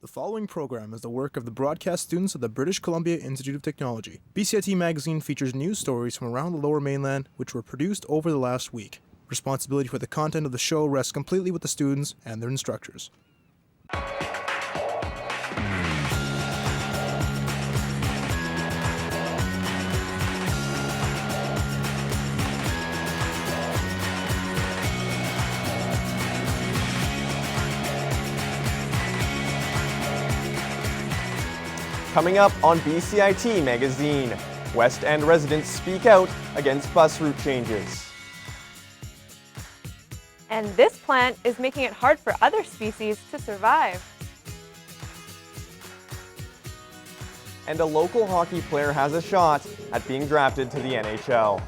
The following program is the work of the broadcast students of the British Columbia Institute of Technology. BCIT Magazine features news stories from around the Lower Mainland which were produced over the last week. Responsibility for the content of the show rests completely with the students and their instructors. Coming up on BCIT Magazine, West End residents speak out against bus route changes. And this plant is making it hard for other species to survive. And a local hockey player has a shot at being drafted to the NHL.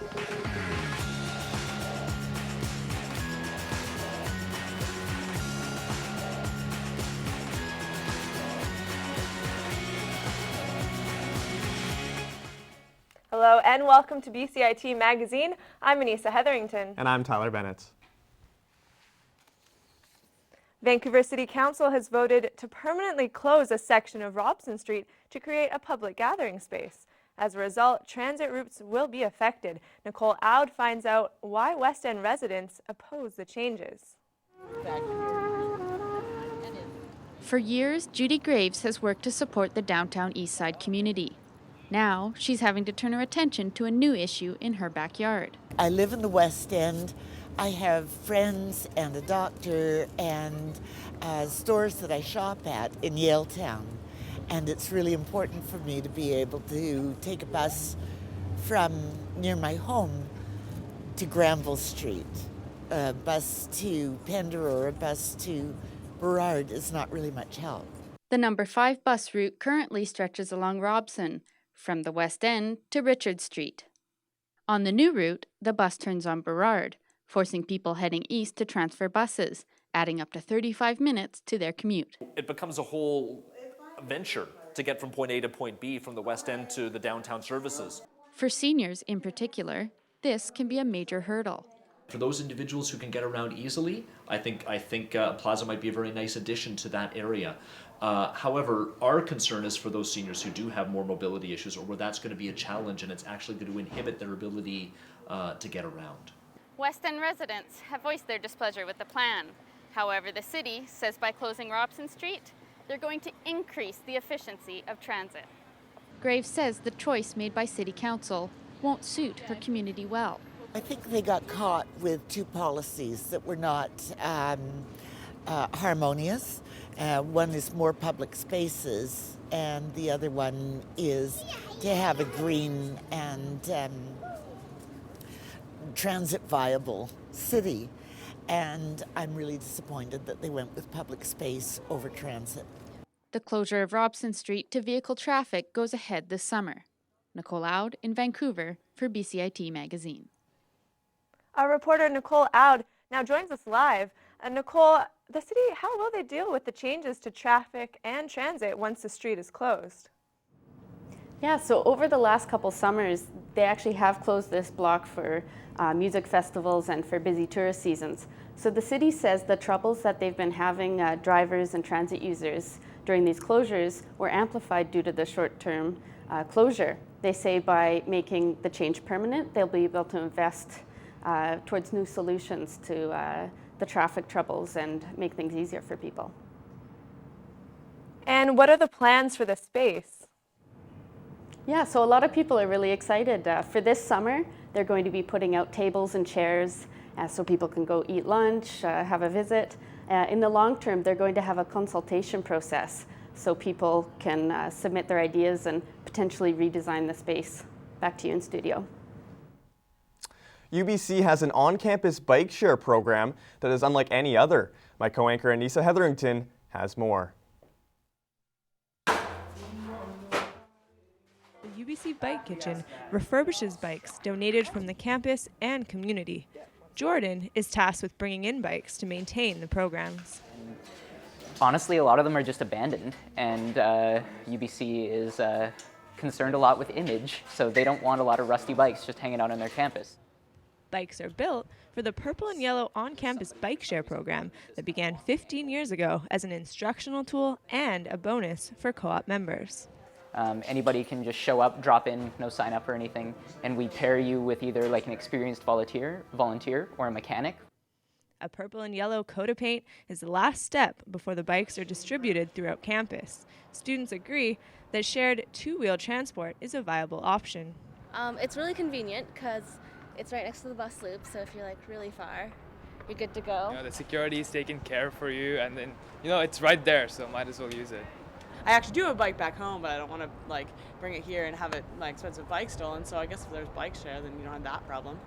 Hello and welcome to BCIT Magazine. I'm Anissa Hetherington. And I'm Tyler Bennett. Vancouver City Council has voted to permanently close a section of Robson Street to create a public gathering space. As a result, transit routes will be affected. Nicole Aud finds out why West End residents oppose the changes. For years, Judy Graves has worked to support the downtown Eastside community. Now, she's having to turn her attention to a new issue in her backyard. I live in the West End. I have friends and a doctor and stores that I shop at in Yaletown. And it's really important for me to be able to take a bus from near my home to Granville Street. A bus to Pender or a bus to Burrard is not really much help. The number 5 bus route currently stretches along Robson, from the West End to Richard Street. On the new route, the bus turns on Burrard, forcing people heading east to transfer buses, adding up to 35 minutes to their commute. It becomes a whole venture to get from point A to point B from the West End to the downtown services. For seniors in particular, this can be a major hurdle. For those individuals who can get around easily, I think Plaza might be a very nice addition to that area. However, our concern is for those seniors who do have more mobility issues or where that's going to be a challenge and it's actually going to inhibit their ability to get around. West End residents have voiced their displeasure with the plan. However, the city says by closing Robson Street, they're going to increase the efficiency of transit. Graves says the choice made by City Council won't suit her community well. I think they got caught with two policies that were not harmonious. One is more public spaces, and the other one is to have a green and transit viable city. And I'm really disappointed that they went with public space over transit. The closure of Robson Street to vehicle traffic goes ahead this summer. Nicole Aud in Vancouver for BCIT Magazine. Our reporter Nicole Aud now joins us live. Nicole, the city, how will they deal with the changes to traffic and transit once the street is closed? Yeah, so over the last couple summers, they actually have closed this block for music festivals and for busy tourist seasons. So the city says the troubles that they've been having drivers and transit users during these closures were amplified due to the short-term closure. They say by making the change permanent, they'll be able to invest towards new solutions to the traffic troubles and make things easier for people. And what are the plans for the space? Yeah, so a lot of people are really excited. For this summer, they're going to be putting out tables and chairs so people can go eat lunch, have a visit. In the long term, they're going to have a consultation process so people can submit their ideas and potentially redesign the space. Back to you in studio. UBC has an on-campus bike share program that is unlike any other. My co-anchor Anissa Hetherington has more. The UBC Bike Kitchen refurbishes bikes donated from the campus and community. Jordan is tasked with bringing in bikes to maintain the programs. Honestly, a lot of them are just abandoned, and UBC is concerned a lot with image, so they don't want a lot of rusty bikes just hanging out on their campus. bikes are built for the Purple and Yellow on-campus bike share program that began 15 years ago as an instructional tool and a bonus for co-op members. Anybody can just show up, drop in, no sign up or anything, and we pair you with either like an experienced volunteer or a mechanic. A purple and yellow coat of paint is the last step before the bikes are distributed throughout campus. Students agree that shared two-wheel transport is a viable option. It's really convenient because it's right next to the bus loop, so if you're like really far, you're good to go. You know, the security is taking care for you, and then, you know, it's right there, so might as well use it. I actually do have a bike back home, but I don't want to like bring it here and have my expensive bike stolen. So I guess if there's bike share, then you don't have that problem.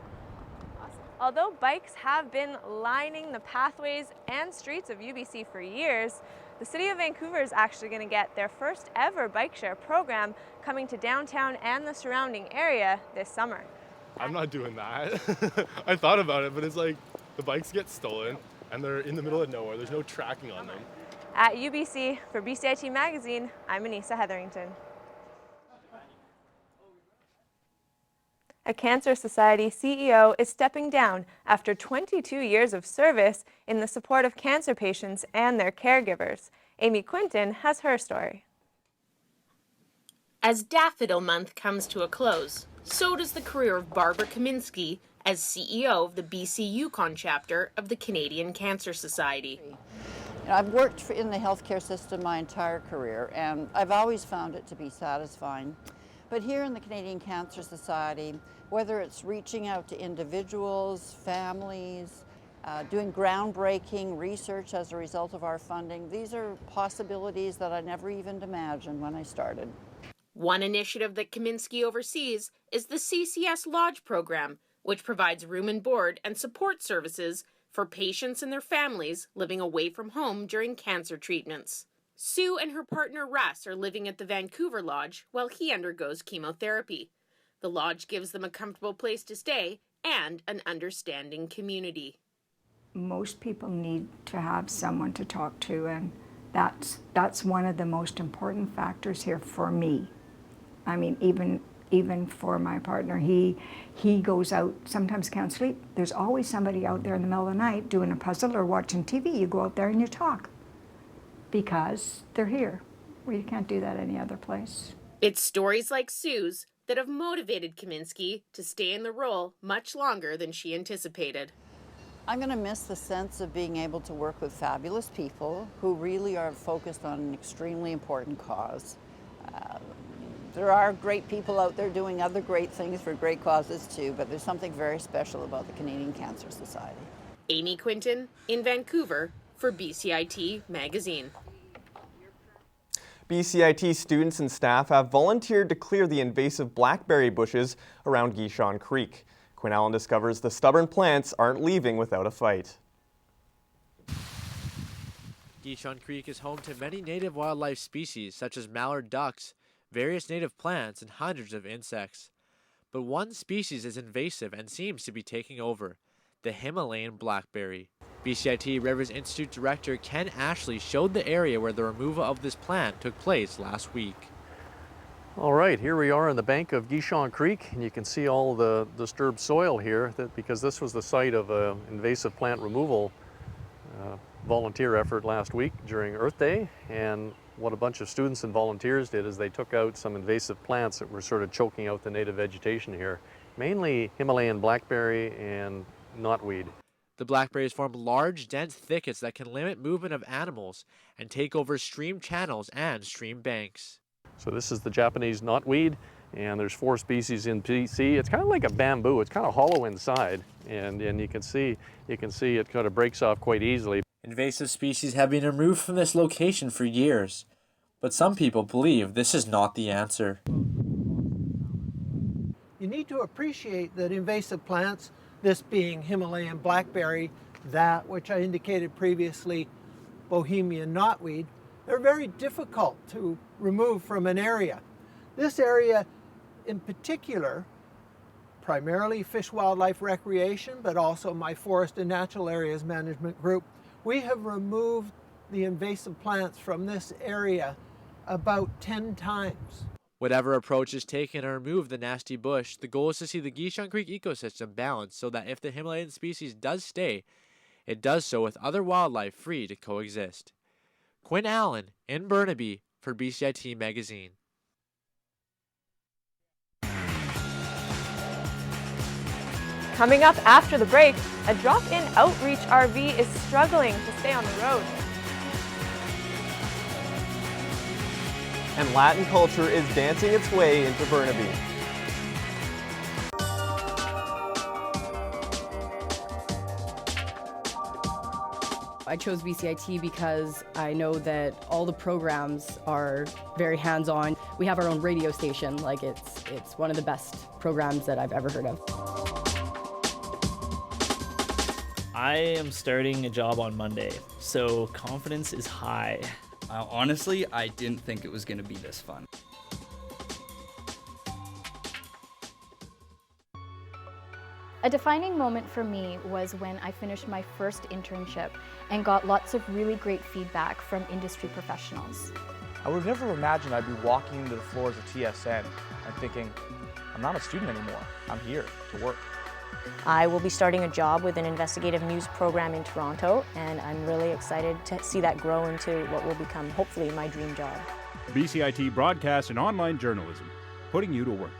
Although bikes have been lining the pathways and streets of UBC for years, the City of Vancouver is actually going to get their first ever bike share program coming to downtown and the surrounding area this summer. I'm not doing that. I thought about it, but it's like the bikes get stolen and they're in the middle of nowhere. There's no tracking on them. At UBC, for BCIT Magazine, I'm Anissa Hetherington. A Cancer Society CEO is stepping down after 22 years of service in the support of cancer patients and their caregivers. Amy Quinton has her story. As Daffodil Month comes to a close, so does the career of Barbara Kaminsky as CEO of the BC Yukon chapter of the Canadian Cancer Society. I've worked in the healthcare system my entire career, and I've always found it to be satisfying. But here in the Canadian Cancer Society, whether it's reaching out to individuals, families, doing groundbreaking research as a result of our funding, these are possibilities that I never even imagined when I started. One initiative that Kaminsky oversees is the CCS Lodge program, which provides room and board and support services for patients and their families living away from home during cancer treatments. Sue and her partner Russ are living at the Vancouver Lodge while he undergoes chemotherapy. The lodge gives them a comfortable place to stay and an understanding community. Most people need to have someone to talk to, and that's one of the most important factors here for me. I mean, even for my partner, he goes out, sometimes can't sleep. There's always somebody out there in the middle of the night doing a puzzle or watching TV. You go out there and you talk because they're here. We can't do that any other place. It's stories like Sue's that have motivated Kaminsky to stay in the role much longer than she anticipated. I'm going to miss the sense of being able to work with fabulous people who really are focused on an extremely important cause. There are great people out there doing other great things for great causes too, but there's something very special about the Canadian Cancer Society. Amy Quinton in Vancouver for BCIT Magazine. BCIT students and staff have volunteered to clear the invasive blackberry bushes around Gishon Creek. Quinn Allen discovers the stubborn plants aren't leaving without a fight. Gishon Creek is home to many native wildlife species such as mallard ducks, various native plants, and hundreds of insects. But one species is invasive and seems to be taking over, the Himalayan blackberry. BCIT Rivers Institute Director Ken Ashley showed the area where the removal of this plant took place last week. All right, here we are on the bank of Gishon Creek, and you can see all the disturbed soil here because this was the site of an invasive plant removal volunteer effort last week during Earth Day. And what a bunch of students and volunteers did is they took out some invasive plants that were sort of choking out the native vegetation here, mainly Himalayan blackberry and knotweed. The blackberries form large, dense thickets that can limit movement of animals and take over stream channels and stream banks. So this is the Japanese knotweed, and there's 4 species in BC. It's kind of like a bamboo. It's kind of hollow inside, and you can see it kind of breaks off quite easily. Invasive species have been removed from this location for years, but some people believe this is not the answer. You need to appreciate that invasive plants, this being Himalayan blackberry, that which I indicated previously, Bohemian knotweed, they're very difficult to remove from an area. This area in particular, primarily fish wildlife recreation, but also my forest and natural areas management group, we have removed the invasive plants from this area about 10 times. Whatever approach is taken to remove the nasty bush, the goal is to see the Gishon Creek ecosystem balanced so that if the Himalayan species does stay, it does so with other wildlife free to coexist. Quinn Allen in Burnaby for BCIT Magazine. Coming up after the break, a drop-in outreach RV is struggling to stay on the road. And Latin culture is dancing its way into Burnaby. I chose BCIT because I know that all the programs are very hands-on. We have our own radio station. Like it's one of the best programs that I've ever heard of. I am starting a job on Monday, so confidence is high. Honestly, I didn't think it was going to be this fun. A defining moment for me was when I finished my first internship and got lots of really great feedback from industry professionals. I would have never imagined I'd be walking into the floors of TSN and thinking, I'm not a student anymore, I'm here to work. I will be starting a job with an investigative news program in Toronto, and I'm really excited to see that grow into what will become, hopefully, my dream job. BCIT broadcast and online journalism, putting you to work.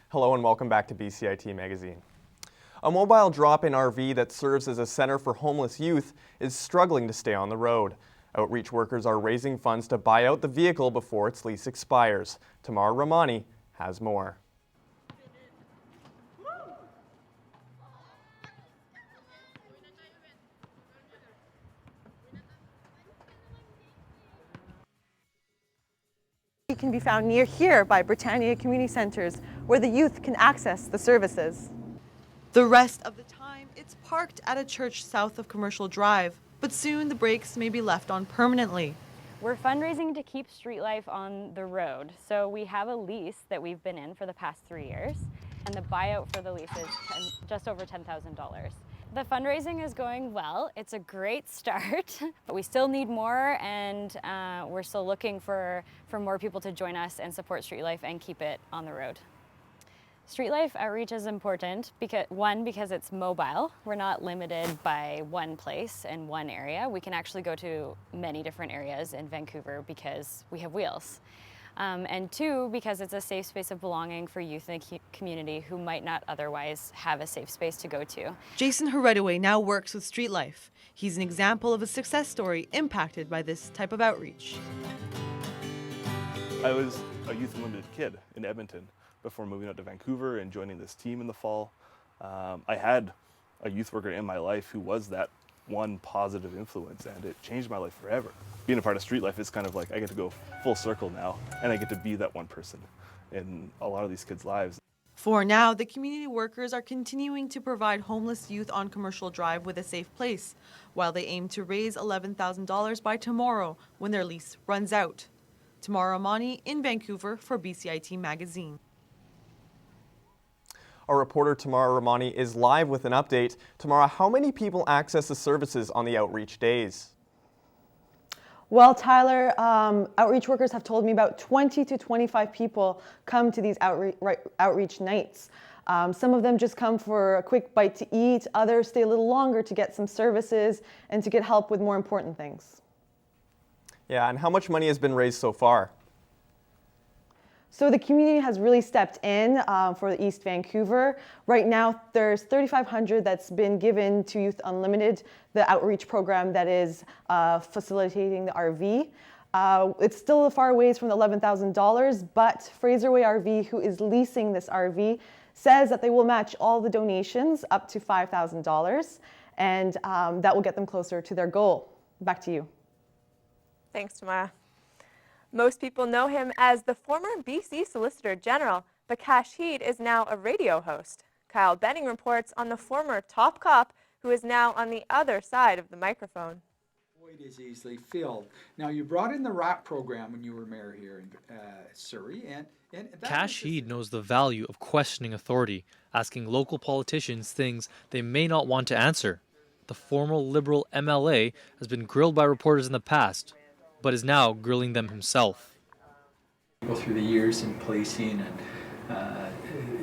Hello and welcome back to BCIT Magazine. A mobile drop-in RV that serves as a center for homeless youth is struggling to stay on the road. Outreach workers are raising funds to buy out the vehicle before its lease expires. Tamara Ramani has more. It can be found near here by Britannia Community Centres, where the youth can access the services. The rest of the time, it's parked at a church south of Commercial Drive, but soon the brakes may be left on permanently. We're fundraising to keep street life on the road. So we have a lease that we've been in for the past 3 years, and the buyout for the lease is just over $10,000. The fundraising is going well. It's a great start, but we still need more, and we're still looking for more people to join us and support street life and keep it on the road. Street life outreach is important because it's mobile. We're not limited by one place and one area. We can actually go to many different areas in Vancouver because we have wheels. And two, because it's a safe space of belonging for youth in the community who might not otherwise have a safe space to go to. Jason Heredaway now works with Street Life. He's an example of a success story impacted by this type of outreach. I was a youth unlimited kid in Edmonton before moving out to Vancouver and joining this team in the fall. I had a youth worker in my life who was that one positive influence, and it changed my life forever. Being a part of Street Life is kind of like I get to go full circle now, and I get to be that one person in a lot of these kids' lives. For now, the community workers are continuing to provide homeless youth on Commercial Drive with a safe place, while they aim to raise $11,000 by tomorrow when their lease runs out. Tamara Amani in Vancouver for BCIT Magazine. Our reporter Tamara Ramani is live with an update. Tamara, how many people access the services on the outreach days? Well, Tyler, outreach workers have told me about 20 to 25 people come to these outreach nights. Some of them just come for a quick bite to eat. Others stay a little longer to get some services and to get help with more important things. Yeah, and how much money has been raised so far? So the community has really stepped in for East Vancouver. Right now, there's $3,500 that's been given to Youth Unlimited, the outreach program that is facilitating the RV. It's still a far ways from the $11,000, but Fraserway RV, who is leasing this RV, says that they will match all the donations up to $5,000, and that will get them closer to their goal. Back to you. Thanks, Tamara. Most people know him as the former BC Solicitor General, but Cash Heed is now a radio host. Kyle Benning reports on the former top cop who is now on the other side of the microphone. Void is easily filled. Now, you brought in the RAP program when you were mayor here in Surrey, and that Cash Heed knows the value of questioning authority, asking local politicians things they may not want to answer. The former Liberal MLA has been grilled by reporters in the past, but is now grilling them himself. Go through the years in policing and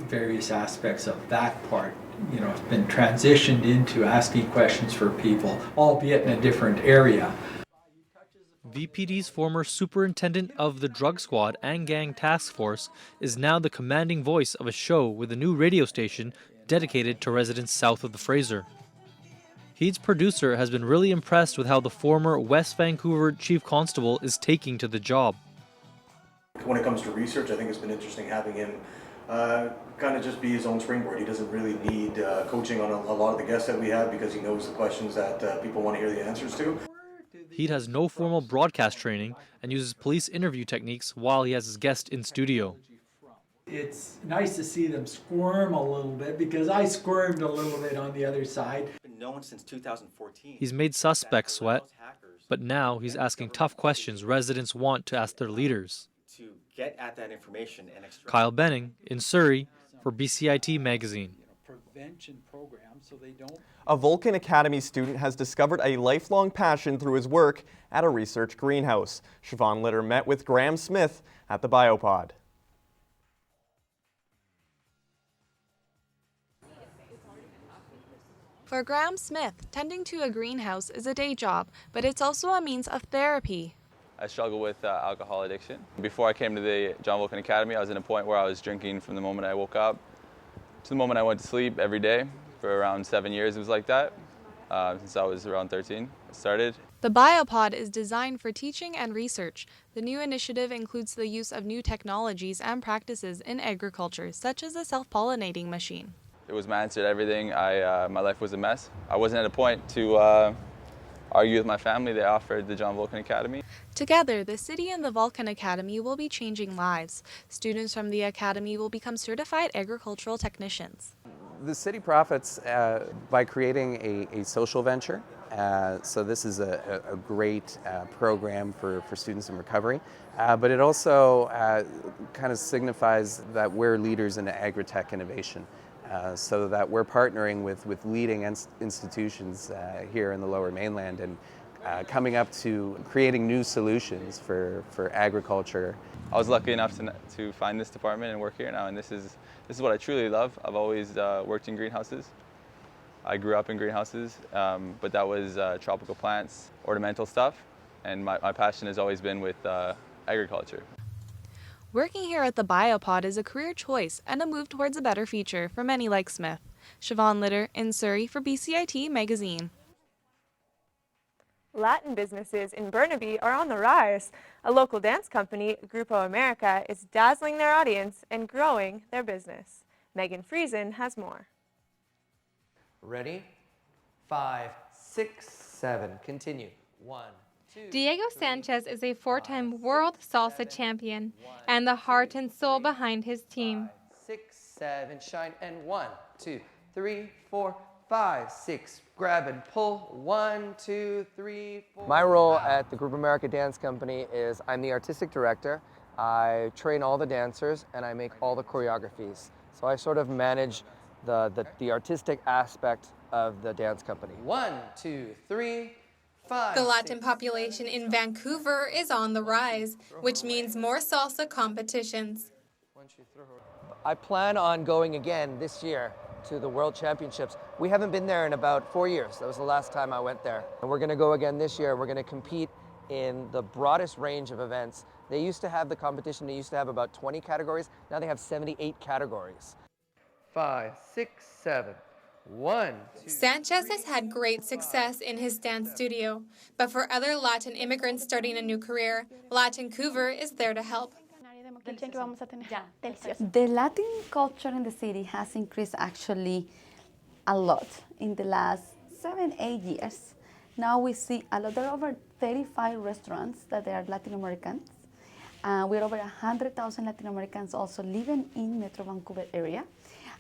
various aspects of that part, it's been transitioned into asking questions for people, albeit in a different area. VPD's former superintendent of the drug squad and gang task force is now the commanding voice of a show with a new radio station dedicated to residents south of the Fraser. Heed's producer has been really impressed with how the former West Vancouver chief constable is taking to the job. When it comes to research, I think it's been interesting having him kind of just be his own springboard. He doesn't really need coaching on a lot of the guests that we have because he knows the questions that people want to hear the answers to. Heed has no formal broadcast training and uses police interview techniques while he has his guest in studio. It's nice to see them squirm a little bit because I squirmed a little bit on the other side. Been known since 2014. He's made suspects sweat, but now he's asking tough questions residents want to ask their leaders. To get at that information and Kyle Benning in Surrey for BCIT Magazine. Prevention program so they don't. A Vulcan Academy student has discovered a lifelong passion through his work at a research greenhouse. Siobhan Litter met with Graham Smith at the BioPod. For Graham Smith, tending to a greenhouse is a day job, but it's also a means of therapy. I struggle with alcohol addiction. Before I came to the John Vulcan Academy, I was in a point where I was drinking from the moment I woke up to the moment I went to sleep every day. For around 7 years it was like that, since I was around 13. I started. The BioPod is designed for teaching and research. The new initiative includes the use of new technologies and practices in agriculture, such as a self-pollinating machine. It was my answer to everything. My life was a mess. I wasn't at a point to argue with my family. They offered the John Vulcan Academy. Together, the city and the Vulcan Academy will be changing lives. Students from the academy will become certified agricultural technicians. The city profits by creating a social venture. So this is a great program for students in recovery. But it also kind of signifies that we're leaders in agri-tech innovation. So that we're partnering with leading institutions here in the Lower Mainland and coming up to creating new solutions for agriculture. I was lucky enough to find this department and work here now, and this is what I truly love. I've always worked in greenhouses. I grew up in greenhouses, but that was tropical plants, ornamental stuff, and my passion has always been with agriculture. Working here at the BioPod is a career choice and a move towards a better future for many like Smith. Siobhan Litter in Surrey for BCIT Magazine. Latin businesses in Burnaby are on the rise. A local dance company, Grupo America, is dazzling their audience and growing their business. Megan Friesen has more. Ready? 5, 6, 7. Continue. 1, 2. Diego Sanchez is a 4-time world salsa champion and the heart and soul behind his team. 5, 6, 7. Shine. And 1, 2, 3, 4, 5, 6. Grab and pull. 1, 2, 3, 4. My role at the Grupo America Dance Company is I'm the artistic director. I train all the dancers and I make all the choreographies. So I sort of manage the artistic aspect of the dance company. 1, 2, 3, 5. The Latin population in Vancouver is on the rise, which means more salsa competitions. I plan on going again this year to the World Championships. We haven't been there in about 4 years. That was the last time I went there. And we're going to go again this year. We're going to compete in the broadest range of events. They used to have the competition, they used to have about 20 categories. Now they have 78 categories. 5, 6, 7. 1, 2. Sanchez has had great success in his dance studio, but for other Latin immigrants starting a new career, Latincouver is there to help. The Latin culture in the city has increased actually a lot in the last 7-8 years. Now we see a lot. There are over 35 restaurants that are Latin Americans. We're over 100,000 Latin Americans also living in Metro Vancouver area.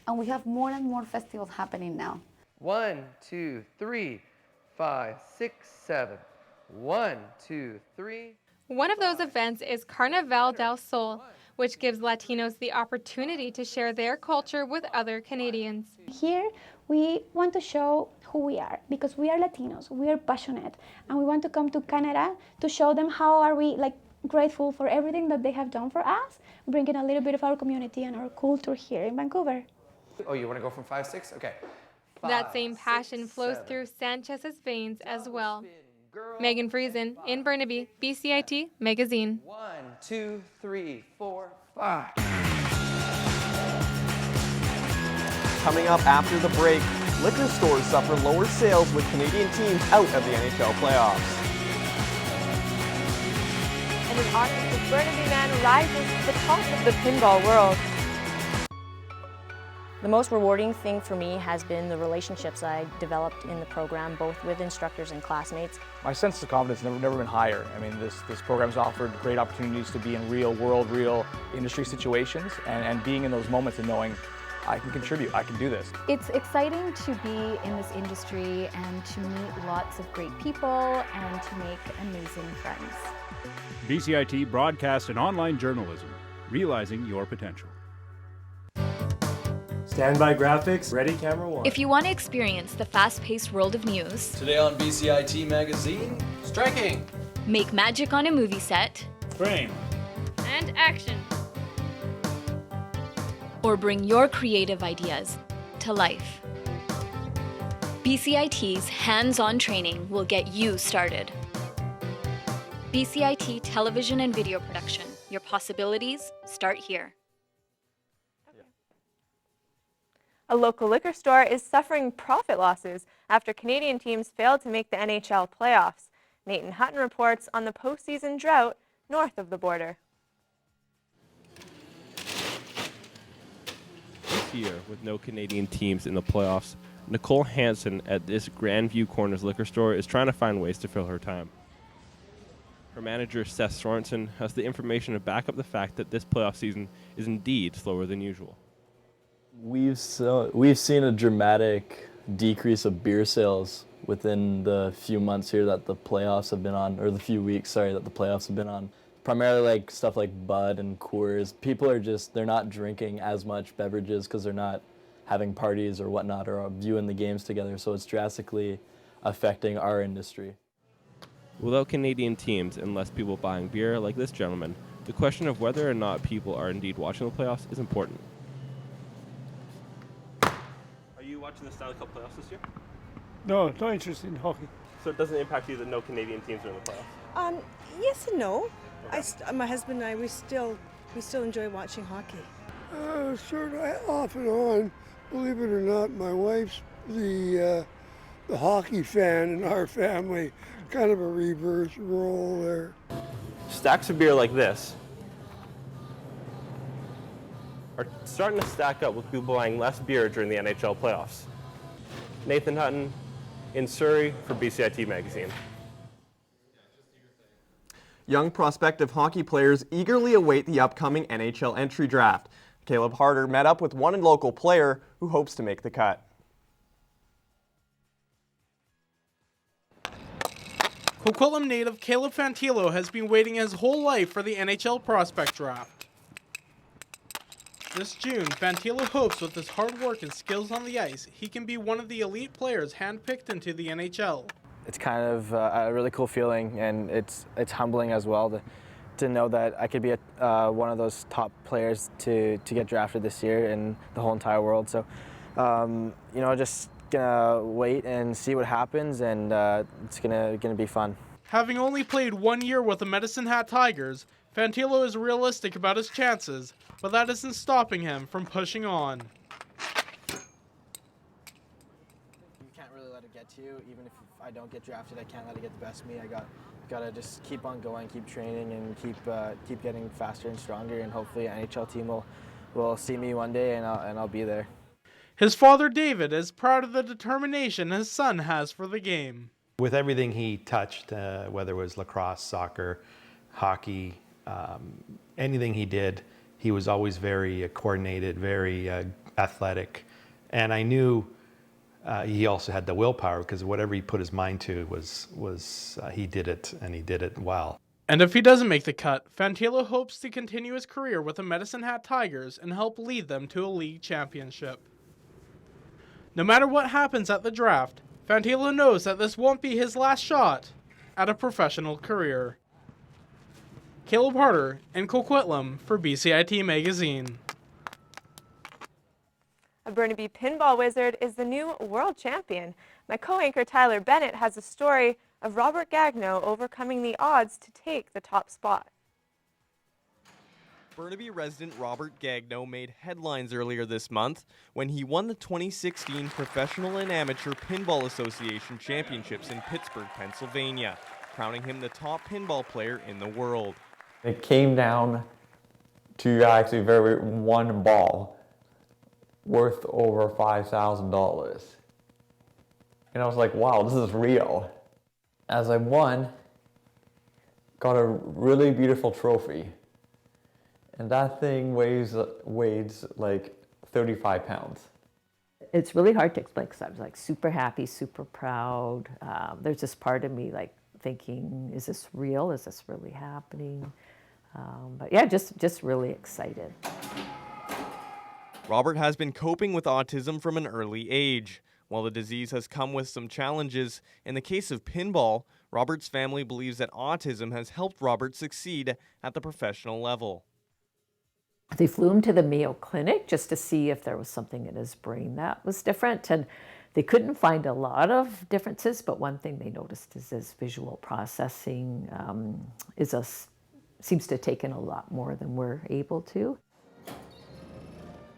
And we have more and more festivals happening now. 1, 2, 3, 5, 6, 7. 1, 2, 3. One of those events is Carnaval del Sol, which gives Latinos the opportunity to share their culture with other Canadians. Here, we want to show who we are because we are Latinos, we are passionate, and we want to come to Canada to show them how are we grateful for everything that they have done for us, bringing a little bit of our community and our culture here in Vancouver. Oh, you want to go from 5, 6? Okay. That same passion flows through Sanchez's veins as well. Megan Friesen in Burnaby, BCIT Magazine. 1, 2, 3, 4, 5. Coming up after the break, liquor stores suffer lower sales with Canadian teams out of the NHL playoffs. And an autistic Burnaby man rises to the top of the pinball world. The most rewarding thing for me has been the relationships I developed in the program, both with instructors and classmates. My sense of confidence has never been higher. I mean, this program's offered great opportunities to be in real world, real industry situations, and being in those moments and knowing I can contribute, I can do this. It's exciting to be in this industry and to meet lots of great people and to make amazing friends. BCIT Broadcast and Online Journalism, realizing your potential. Standby graphics, ready camera 1. If you want to experience the fast-paced world of news, today on BCIT Magazine, striking, make magic on a movie set, frame, and action, or bring your creative ideas to life, BCIT's hands-on training will get you started. BCIT Television and Video Production. Your possibilities start here. A local liquor store is suffering profit losses after Canadian teams failed to make the NHL playoffs. Nathan Hutton reports on the postseason drought north of the border. This year, with no Canadian teams in the playoffs, Nicole Hansen at this Grandview Corners liquor store is trying to find ways to fill her time. Her manager, Seth Sorensen, has the information to back up the fact that this playoff season is indeed slower than usual. We've seen a dramatic decrease of beer sales within the few months here that the playoffs have been on, or the few weeks, sorry, that the playoffs have been on. Primarily stuff like Bud and Coors. People are they're not drinking as much beverages because they're not having parties or whatnot or viewing the games together, so it's drastically affecting our industry. Without Canadian teams and less people buying beer like this gentleman, the question of whether or not people are indeed watching the playoffs is important. Are you watching the Stanley Cup playoffs this year? No, not interested in hockey. So it doesn't impact you that no Canadian teams are in the playoffs? Yes and no. My husband and I, we still enjoy watching hockey. Sort of off and on. Believe it or not, my wife's the hockey fan in our family. Kind of a reverse role there. Stacks of beer like this are starting to stack up with people buying less beer during the NHL playoffs. Nathan Hutton in Surrey for BCIT Magazine. Young prospective hockey players eagerly await the upcoming NHL Entry Draft. Caleb Harder met up with one local player who hopes to make the cut. Coquitlam native Caleb Fantillo has been waiting his whole life for the NHL prospect draft. This June, Fantillo hopes with his hard work and skills on the ice, he can be one of the elite players handpicked into the NHL. It's kind of a really cool feeling, and it's humbling as well to know that I could be one of those top players to get drafted this year in the whole entire world. So, just gonna wait and see what happens, and it's gonna be fun. Having only played 1 year with the Medicine Hat Tigers, Fantillo is realistic about his chances, but that isn't stopping him from pushing on. You can't really let it get to you. Even if I don't get drafted, I can't let it get the best of me. I gotta just keep on going, keep training, and keep getting faster and stronger, and hopefully an NHL team will see me one day, and I'll be there. His father, David, is proud of the determination his son has for the game. With everything he touched, whether it was lacrosse, soccer, hockey, anything he did, he was always very coordinated, very athletic. And I knew he also had the willpower, because whatever he put his mind to he did it, and he did it well. And if he doesn't make the cut, Fantillo hopes to continue his career with the Medicine Hat Tigers and help lead them to a league championship. No matter what happens at the draft, Fantillo knows that this won't be his last shot at a professional career. Caleb Harder in Coquitlam for BCIT Magazine. A Burnaby pinball wizard is the new world champion. My co-anchor Tyler Bennett has a story of Robert Gagno overcoming the odds to take the top spot. Burnaby resident Robert Gagno made headlines earlier this month when he won the 2016 Professional and Amateur Pinball Association Championships in Pittsburgh, Pennsylvania, crowning him the top pinball player in the world. It came down to actually one ball worth over $5,000. And I was like, wow, this is real. As I won, got a really beautiful trophy. And that thing weighs like 35 pounds. It's really hard to explain because I was like super happy, super proud. There's this part of me like thinking, is this real? Is this really happening? But yeah, just really excited. Robert has been coping with autism from an early age. While the disease has come with some challenges, in the case of pinball, Robert's family believes that autism has helped Robert succeed at the professional level. They flew him to the Mayo Clinic just to see if there was something in his brain that was different, and they couldn't find a lot of differences, but one thing they noticed is his visual processing seems to take in a lot more than we're able to.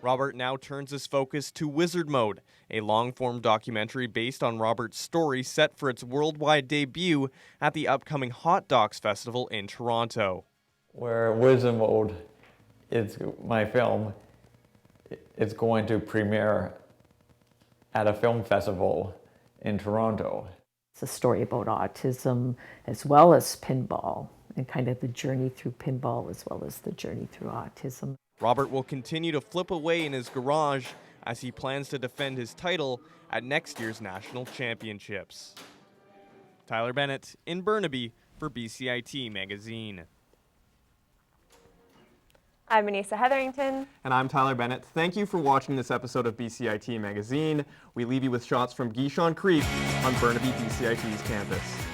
Robert now turns his focus to Wizard Mode, a long-form documentary based on Robert's story set for its worldwide debut at the upcoming Hot Docs Festival in Toronto. Where Wizard Mode is my film, it's going to premiere at a film festival in Toronto. It's a story about autism as well as pinball, and kind of the journey through pinball as well as the journey through autism. Robert will continue to flip away in his garage as he plans to defend his title at next year's national championships. Tyler Bennett in Burnaby for BCIT Magazine. I'm Anissa Hetherington. And I'm Tyler Bennett. Thank you for watching this episode of BCIT Magazine. We leave you with shots from Gishon Creek on Burnaby BCIT's campus.